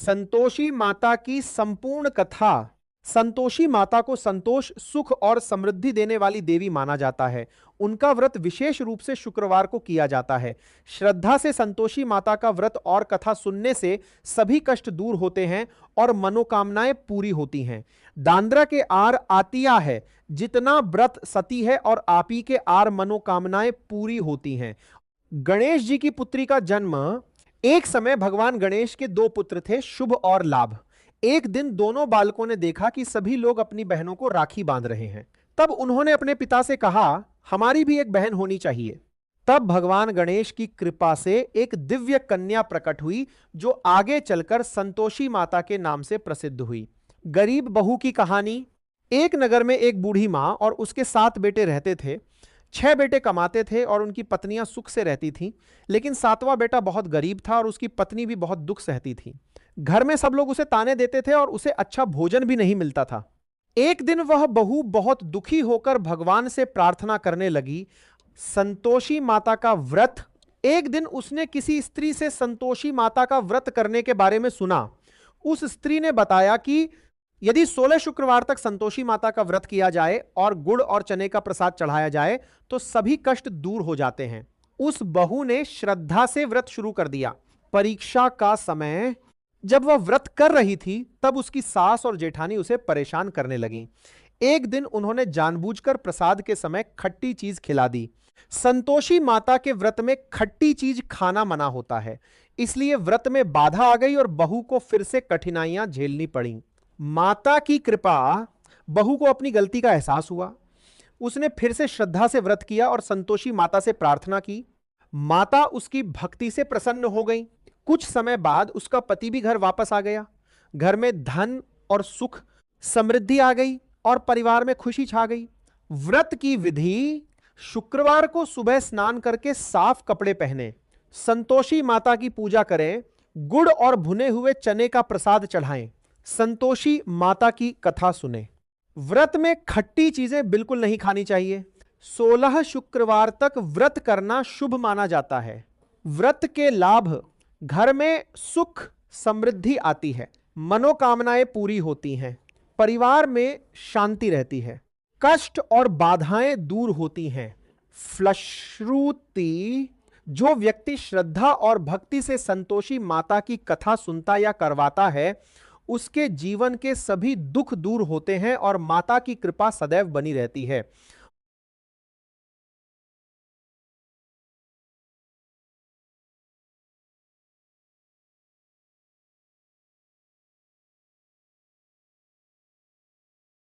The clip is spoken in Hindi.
संतोषी माता की संपूर्ण कथा। संतोषी माता को संतोष, सुख और समृद्धि देने वाली देवी माना जाता है। उनका व्रत विशेष रूप से शुक्रवार को किया जाता है। श्रद्धा से संतोषी माता का व्रत और कथा सुनने से सभी कष्ट दूर होते हैं और मनोकामनाएं पूरी होती हैं। दांद्रा के आर आतिया है, जितना व्रत सती है और आपी के आर मनोकामनाएं पूरी होती हैं। गणेश जी की पुत्री का जन्म। एक समय भगवान गणेश के दो पुत्र थे, शुभ और लाभ। एक दिन दोनों बालकों ने देखा कि सभी लोग अपनी बहनों को राखी बांध रहे हैं। तब उन्होंने अपने पिता से कहा, हमारी भी एक बहन होनी चाहिए। तब भगवान गणेश की कृपा से एक दिव्य कन्या प्रकट हुई, जो आगे चलकर संतोषी माता के नाम से प्रसिद्ध हुई। गरीब बहू की कहानी। एक नगर में एक बूढ़ी मां और उसके 7 बेटे रहते थे। 6 बेटे कमाते थे और उनकी पत्नियां सुख से रहती थीं, लेकिन 7वां बेटा बहुत गरीब था और उसकी पत्नी भी बहुत दुख सहती थी। घर में सब लोग उसे ताने देते थे और उसे अच्छा भोजन भी नहीं मिलता था। एक दिन वह बहू बहुत दुखी होकर भगवान से प्रार्थना करने लगी, संतोषी माता का व्रत। एक दिन उसने किसी स्त्री से संतोषी माता का व्रत करने के बारे में सुना। उस स्त्री ने बताया कि यदि 16 शुक्रवार तक संतोषी माता का व्रत किया जाए और गुड़ और चने का प्रसाद चढ़ाया जाए तो सभी कष्ट दूर हो जाते हैं। उस बहू ने श्रद्धा से व्रत शुरू कर दिया। परीक्षा का समय। जब वह व्रत कर रही थी तब उसकी सास और जेठानी उसे परेशान करने लगी। एक दिन उन्होंने जानबूझकर प्रसाद के समय खट्टी चीज खिला दी। संतोषी माता के व्रत में खट्टी चीज खाना मना होता है, इसलिए व्रत में बाधा आ गई और बहू को फिर से कठिनाइयां झेलनी पड़ी। माता की कृपा। बहू को अपनी गलती का एहसास हुआ। उसने फिर से श्रद्धा से व्रत किया और संतोषी माता से प्रार्थना की। माता उसकी भक्ति से प्रसन्न हो गई। कुछ समय बाद उसका पति भी घर वापस आ गया। घर में धन और सुख, समृद्धि आ गई और परिवार में खुशी छा गई। व्रत की विधि। शुक्रवार को सुबह स्नान करके साफ कपड़े पहने, संतोषी माता की पूजा करें, गुड़ और भुने हुए चने का प्रसाद चढ़ाएं, संतोषी माता की कथा सुने। व्रत में खट्टी चीजें बिल्कुल नहीं खानी चाहिए। 16 शुक्रवार तक व्रत करना शुभ माना जाता है। व्रत के लाभ। घर में सुख समृद्धि आती है, मनोकामनाएं पूरी होती हैं, परिवार में शांति रहती है, कष्ट और बाधाएं दूर होती हैं। फलश्रुति। जो व्यक्ति श्रद्धा और भक्ति से संतोषी माता की कथा सुनता या करवाता है, उसके जीवन के सभी दुख दूर होते हैं और माता की कृपा सदैव बनी रहती है।